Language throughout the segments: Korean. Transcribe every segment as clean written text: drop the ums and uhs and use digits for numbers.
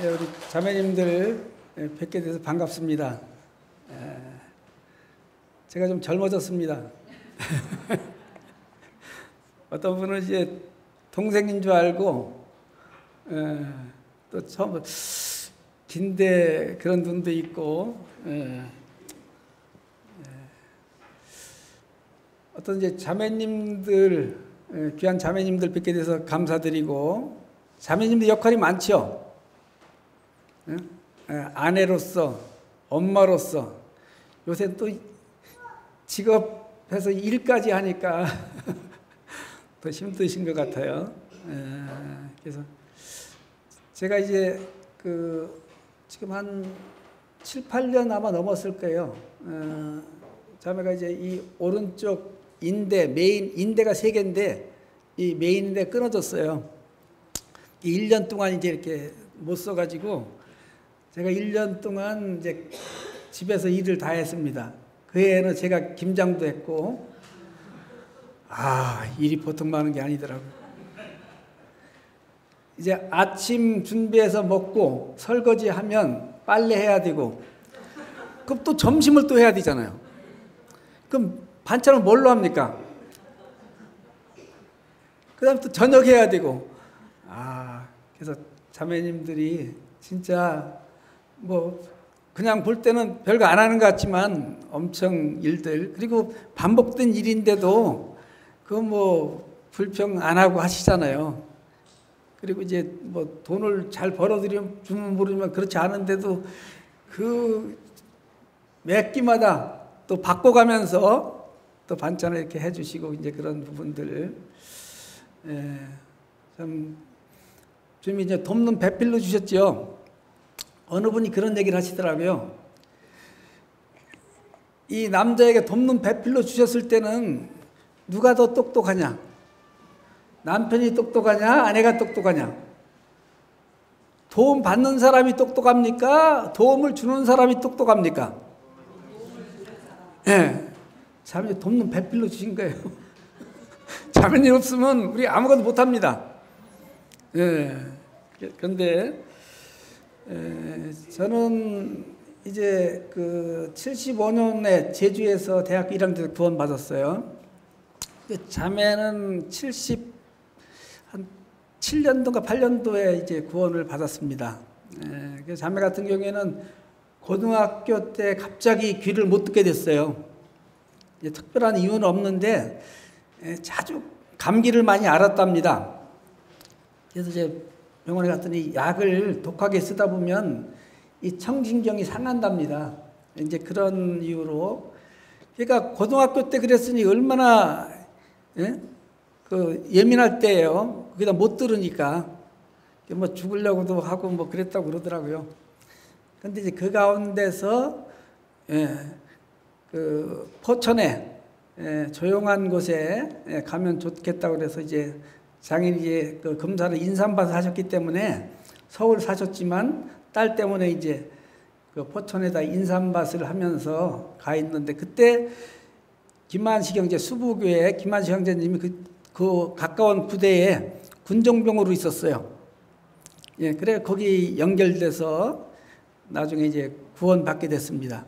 우리 자매님들 뵙게 돼서 반갑습니다. 제가 좀 젊어졌습니다. 어떤 분은 이제 동생인 줄 알고 또 처음 긴데 그런 눈도 있고 어떤 이제 자매님들 귀한 자매님들 뵙게 돼서 감사드리고 자매님들 역할이 많죠. 아내로서 엄마로서 요새 또 직업해서 일까지 하니까 더 힘드신 것 같아요. 그래서 제가 이제 지금 한 7, 8년 아마 넘었을 거예요. 자매가 이제 이 오른쪽 인대, 메인 인대가 3개인데 이 메인 인대 끊어졌어요. 1년 동안 이제 이렇게 못 써가지고 제가 1년 동안 이제 집에서 일을 다 했습니다. 그 해에는 제가 김장도 했고, 일이 보통 많은 게 아니더라고요. 이제 아침 준비해서 먹고 설거지 하면 빨래 해야 되고, 그럼 또 점심을 또 해야 되잖아요. 그럼 반찬을 뭘로 합니까? 그 다음 또 저녁 해야 되고, 그래서 자매님들이 진짜 그냥 볼 때는 별거 안 하는 것 같지만 엄청 일들, 그리고 반복된 일인데도 불평 안 하고 하시잖아요. 그리고 이제 돈을 잘 벌어들이면 주면 모르지만 그렇지 않은데도 매 끼마다 또 바꿔가면서 또 반찬을 이렇게 해주시고 이제 그런 부분들, 좀 이제 돕는 배필로 주셨죠. 어느 분이 그런 얘기를 하시더라고요. 이 남자에게 돕는 배필로 주셨을 때는 누가 더 똑똑하냐? 남편이 똑똑하냐? 아내가 똑똑하냐? 도움 받는 사람이 똑똑합니까? 도움을 주는 사람이 똑똑합니까? 자매님 돕는 배필로 주신 거예요. 자매님 없으면 우리 아무것도 못합니다. 그런데 저는 이제 75년에 제주에서 대학교 1학년 때 구원 받았어요. 자매는 한 7년도인가 8년도에 이제 구원을 받았습니다. 자매 같은 경우에는 고등학교 때 갑자기 귀를 못 듣게 됐어요. 특별한 이유는 없는데 자주 감기를 많이 앓았답니다. 그래서 이제 병원에 갔더니 약을 독하게 쓰다 보면 이 청신경이 상한답니다. 이제 그런 이유로. 그러니까 고등학교 때 그랬으니 얼마나 예민할 때예요. 거기다 못 들으니까 죽으려고도 하고 그랬다고 그러더라고요. 근데 이제 그 가운데서 포천에 조용한 곳에 가면 좋겠다고 그래서 이제 장인이 이제 검사를 인삼밭을 하셨기 때문에 서울 사셨지만 딸 때문에 이제 포천에다 인삼밭을 하면서 가 있는데 그때 김만식 형제 수부교회 김만식 형제님이 그 가까운 부대에 군종병으로 있었어요. 그래 거기 연결돼서 나중에 이제 구원 받게 됐습니다.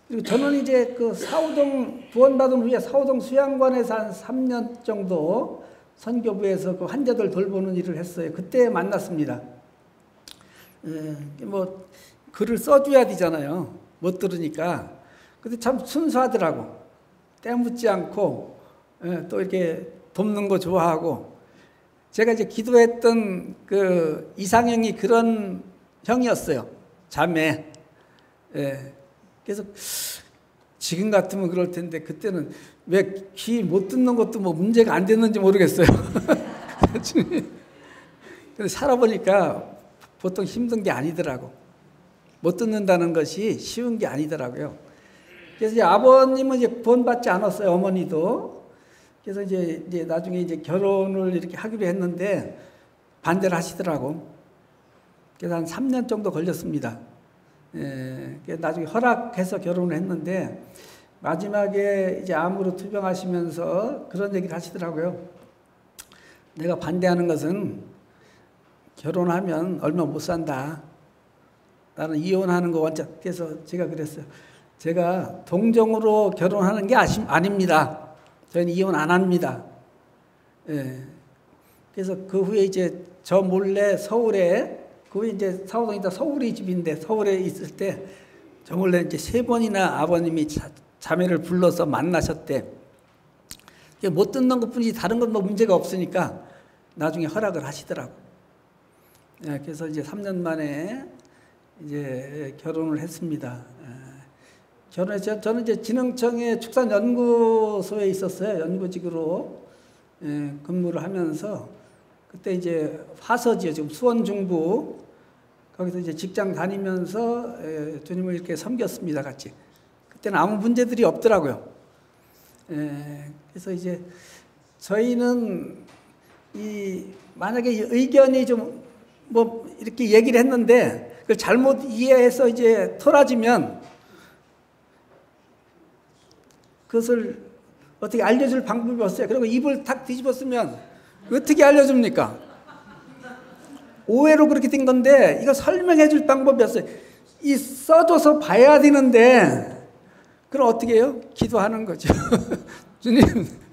그리고 저는 이제 사우동 구원받은 후에 사우동 수양관에서 한 3년 정도 선교부에서 환자들 돌보는 일을 했어요. 그때 만났습니다. 글을 써줘야 되잖아요. 못 들으니까. 근데 참 순수하더라고. 때묻지 않고 또 이렇게 돕는 거 좋아하고. 제가 이제 기도했던 이상형이 그런 형이었어요. 자매. 그래서 지금 같으면 그럴 텐데 그때는 왜 귀 못 듣는 것도 문제가 안 됐는지 모르겠어요. 근데 살아보니까 보통 힘든 게 아니더라고. 못 듣는다는 것이 쉬운 게 아니더라고요. 그래서 이제 아버님은 이제 구원받지 않았어요. 어머니도. 그래서 이제 나중에 이제 결혼을 이렇게 하기로 했는데 반대를 하시더라고. 그래서 한 3년 정도 걸렸습니다. 나중에 허락해서 결혼을 했는데 마지막에 이제 암으로 투병하시면서 그런 얘기를 하시더라고요. 내가 반대하는 것은 결혼하면 얼마 못 산다. 나는 이혼하는 거 원칙. 그래서 제가 그랬어요. 제가 동정으로 결혼하는 게 아닙니다. 저희는 이혼 안 합니다. 예. 그래서 그 후에 이제 저 몰래 서울에, 그 후에 이제 사호동이다 서울이 집인데 서울에 있을 때 저 몰래 이제 3번이나 아버님이 자매를 불러서 만나셨대. 못 듣는 것 뿐이지 다른 건 뭐 문제가 없으니까 나중에 허락을 하시더라고. 예. 그래서 이제 3년 만에 이제 결혼을 했습니다. 결혼해서 저는 이제 진흥청의 축산연구소에 있었어요. 연구직으로 근무를 하면서 그때 이제 화서지요. 지금 수원중부 거기서 이제 직장 다니면서 주님을 이렇게 섬겼습니다. 같이. 그때는 아무 문제들이 없더라고요. 그래서 이제 저희는 만약에 의견이 좀 뭐 이렇게 얘기를 했는데 그걸 잘못 이해해서 이제 토라지면 그것을 어떻게 알려줄 방법이 없어요. 그리고 입을 탁 뒤집었으면 어떻게 알려줍니까? 오해로 그렇게 된 건데 이거 설명해 줄 방법이 없어요. 이 써줘서 봐야 되는데 그럼 어떻게 해요? 기도하는 거죠. 주님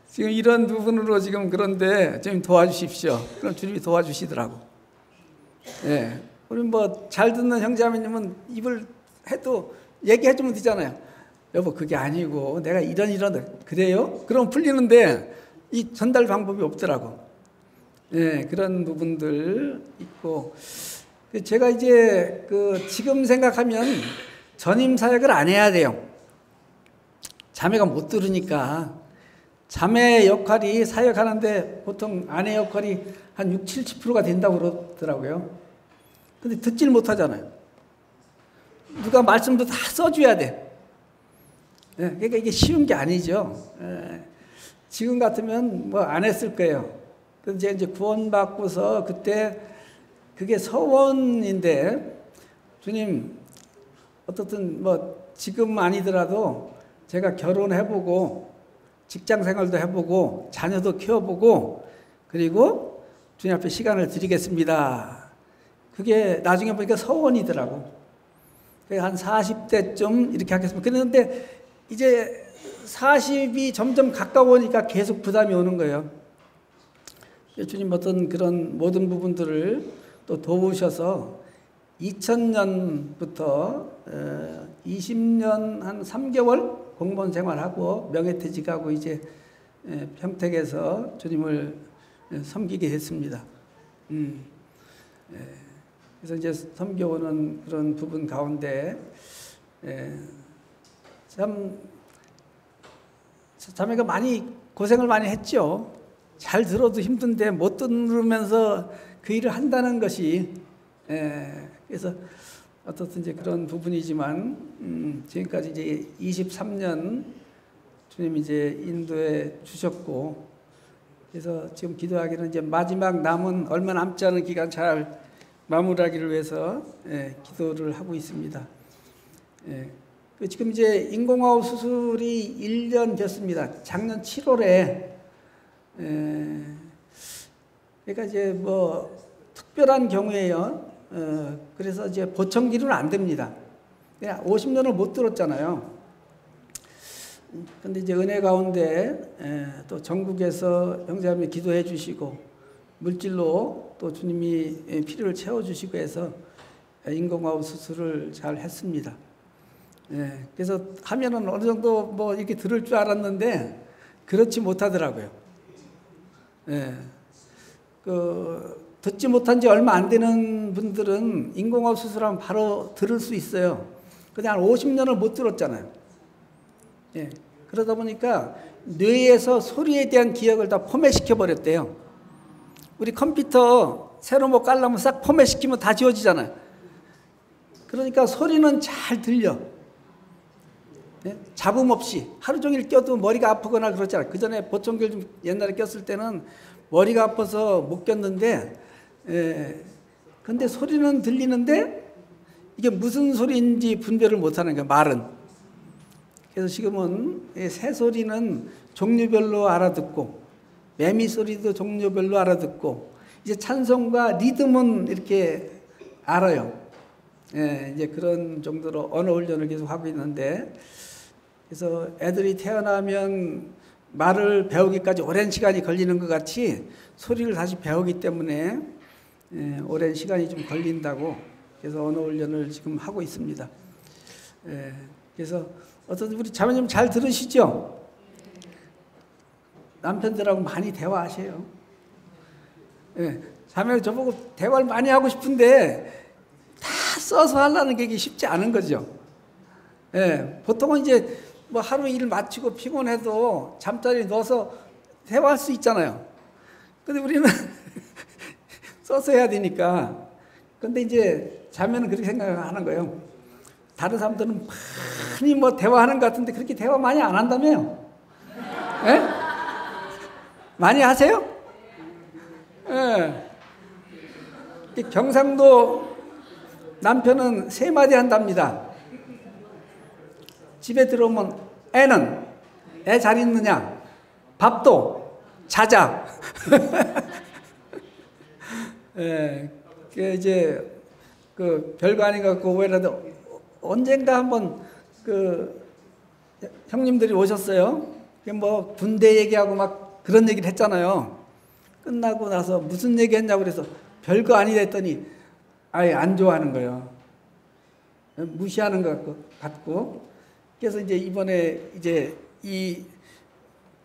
지금 이런 부분으로 지금 그런데 좀 도와주십시오. 그럼 주님이 도와주시더라고. 예. 우리 뭐 잘 듣는 형제자매님은 입을 해도 얘기해 주면 되잖아요. 여보 그게 아니고 내가 이런 그래요? 그럼 풀리는데 이 전달 방법이 없더라고. 예, 그런 부분들 있고 제가 이제 지금 생각하면 전임 사역을 안 해야 돼요. 자매가 못 들으니까 자매 역할이 사역하는데 보통 아내 역할이 한 60-70%가 된다고 그러더라고요. 근데 듣질 못하잖아요. 누가 말씀도 다 써줘야 돼. 예, 그러니까 이게 쉬운 게 아니죠. 예, 지금 같으면 뭐 안 했을 거예요. 그런데 이제 구원받고서 그때 그게 서원인데 주님 어떻든 뭐 지금 아니더라도 제가 결혼해보고 직장 생활도 해보고 자녀도 키워보고 그리고 주님 앞에 시간을 드리겠습니다. 그게 나중에 보니까 서원이더라고. 한 40대쯤 이렇게 하겠습니다. 그런데 이제 40이 점점 가까우니까 계속 부담이 오는 거예요. 주님 어떤 그런 모든 부분들을 또 도우셔서 2000년부터 20년 한 3개월 공무원 생활하고 명예퇴직하고 이제 평택에서 주님을 섬기게 됐습니다. 그래서 이제 섬겨오는 그런 부분 가운데 참 자매가 많이 고생을 많이 했죠. 잘 들어도 힘든데 못 들으면서 그 일을 한다는 것이 그래서 어떻든 이제 그런 부분이지만 지금까지 이제 23년 주님 이제 인도해 주셨고 그래서 지금 기도하기는 이제 마지막 남은 얼마 남지 않은 기간 잘 마무리하기를 위해서 기도를 하고 있습니다. 지금 이제 인공호흡 수술이 1년 됐습니다. 작년 7월에 그러니까 이제 뭐 특별한 경우에요. 그래서 이제 보청기는 안 됩니다. 그냥 50년을 못 들었잖아요. 근데 이제 은혜 가운데 또 전국에서 형제자매 기도해 주시고 물질로 또 주님이 필요를 채워 주시고 해서 인공호흡 수술을 잘 했습니다. 그래서 하면은 어느 정도 뭐 이렇게 들을 줄 알았는데 그렇지 못하더라고요. 듣지 못한 지 얼마 안 되는 분들은 인공호흡 수술하면 바로 들을 수 있어요. 근데 한 50년을 못 들었잖아요. 그러다 보니까 뇌에서 소리에 대한 기억을 다 포맷시켜 버렸대요. 우리 컴퓨터 새로 뭐 깔려면 싹 포맷시키면 다 지워지잖아요. 그러니까 소리는 잘 들려. 잡음 없이 하루 종일 껴도 머리가 아프거나 그렇잖아요. 그 전에 보청기를 좀 옛날에 꼈을 때는 머리가 아파서 못 꼈는데 근데 소리는 들리는데 이게 무슨 소리인지 분별을 못하는 거예요. 말은. 그래서 지금은 새 소리는 종류별로 알아듣고 매미 소리도 종류별로 알아듣고 이제 찬송과 리듬은 이렇게 알아요. 예, 이제 그런 정도로 언어 훈련을 계속 하고 있는데, 그래서 애들이 태어나면 말을 배우기까지 오랜 시간이 걸리는 것 같이 소리를 다시 배우기 때문에 오랜 시간이 좀 걸린다고, 그래서 언어 훈련을 지금 하고 있습니다. 그래서 어떤 우리 자매님 잘 들으시죠? 남편들하고 많이 대화하세요. 자매 저보고 대화를 많이 하고 싶은데 다 써서 하려는 게 쉽지 않은 거죠. 보통은 이제 뭐 하루 일 마치고 피곤해도 잠자리에 누워서 대화할 수 있잖아요. 근데 우리는 써서 해야 되니까. 근데 이제 자매는 그렇게 생각하는 거예요. 다른 사람들은 많이 뭐 대화하는 것 같은데 그렇게 대화 많이 안 한다며요. 많이 하세요? 경상도 남편은 3마디 한답니다. 집에 들어오면 애는 애 잘 있느냐? 밥도 자자. 이제 그 별거 아닌 것 같고 왜라도 언젠가 한번 그 형님들이 오셨어요. 뭐 군대 얘기하고 막 그런 얘기를 했잖아요. 끝나고 나서 무슨 얘기 했냐고 그래서 별거 아니다 했더니 아예 안 좋아하는 거예요. 무시하는 것 같고. 그래서 이제 이번에 이제 이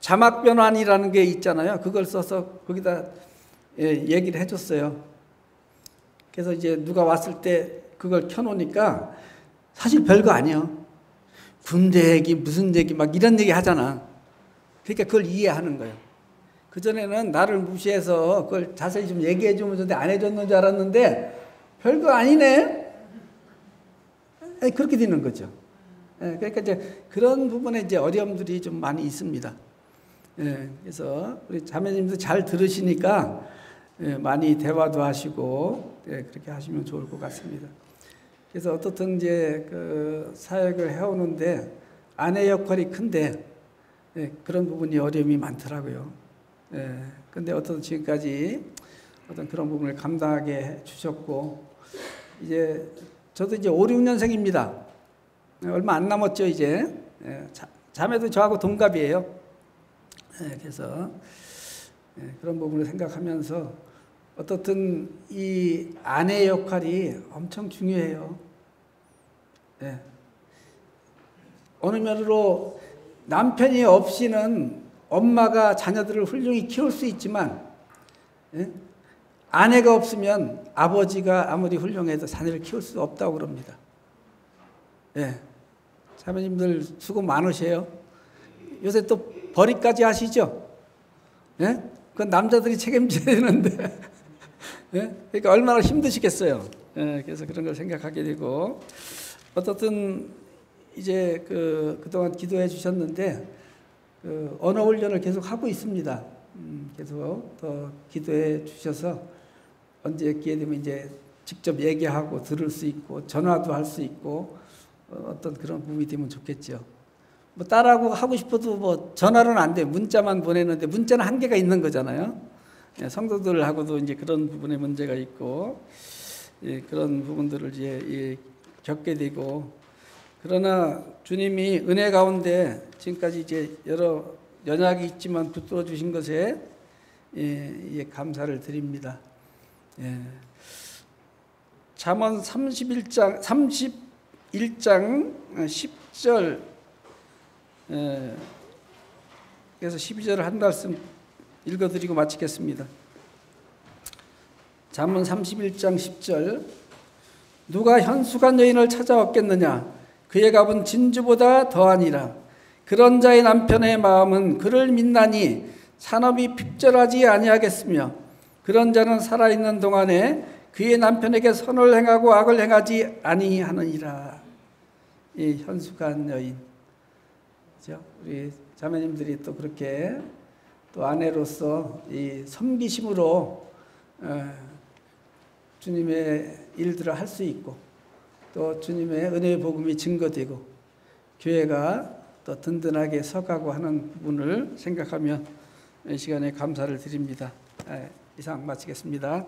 자막 변환이라는 게 있잖아요. 그걸 써서 거기다 얘기를 해줬어요. 그래서 이제 누가 왔을 때 그걸 켜놓으니까 사실 별거 아니에요. 군대 얘기 무슨 얘기 막 이런 얘기 하잖아. 그러니까 그걸 이해하는 거예요. 그전에는 나를 무시해서 그걸 자세히 좀 얘기해 주면 좋은데 안 해줬는 줄 알았는데 별거 아니네. 그렇게 되는 거죠. 그러니까 이제 그런 부분에 이제 어려움들이 좀 많이 있습니다. 그래서 우리 자매님도 잘 들으시니까 많이 대화도 하시고 그렇게 하시면 좋을 것 같습니다. 그래서 어떻든 이제 그 사역을 해오는데 아내 역할이 큰데 그런 부분이 어려움이 많더라고요. 근데 어떤 지금까지 어떤 그런 부분을 감당하게 해 주셨고, 이제 저도 이제 5, 6년생입니다. 얼마 안 남았죠, 이제. 자매도 저하고 동갑이에요. 그래서 그런 부분을 생각하면서 어떻든 이 아내 역할이 엄청 중요해요. 어느 면으로 남편이 없이는 엄마가 자녀들을 훌륭히 키울 수 있지만 아내가 없으면 아버지가 아무리 훌륭해도 자녀를 키울 수 없다고 그럽니다. 자매님들 수고 많으세요. 요새 또 벌이까지 하시죠? 그건 남자들이 책임져야 되는데 그러니까 얼마나 힘드시겠어요. 그래서 그런 걸 생각하게 되고, 어떻든 이제 그동안 기도해 주셨는데 언어 훈련을 계속 하고 있습니다. 계속 더 기도해 주셔서 언제 기회 되면 이제 직접 얘기하고 들을 수 있고 전화도 할 수 있고 어떤 그런 부분이 되면 좋겠죠. 뭐 딸하고 하고 싶어도 뭐 전화로는 안 돼. 문자만 보내는데 문자는 한계가 있는 거잖아요. 성도들하고도 이제 그런 부분에 문제가 있고 그런 부분들을 이제 겪게 되고, 그러나 주님이 은혜 가운데 지금까지 이제 여러 연약이 있지만 붙들어 주신 것에 감사를 드립니다. 잠언 31장 10절 그래서 12절을 한 말씀 읽어드리고 마치겠습니다. 잠언 31장 10절. 누가 현숙한 여인을 찾아왔겠느냐? 그의 값은 진주보다 더하니라. 그런 자의 남편의 마음은 그를 믿나니 산업이 핍절하지 아니하겠으며, 그런 자는 살아있는 동안에 그의 남편에게 선을 행하고 악을 행하지 아니하느니라. 이 현숙한 여인, 그렇죠? 우리 자매님들이 또 그렇게 또 아내로서 이 섬기심으로 주님의 일들을 할 수 있고, 또 주님의 은혜의 복음이 증거되고 교회가 또 든든하게 서가고 하는 부분을 생각하며 이 시간에 감사를 드립니다. 이상 마치겠습니다.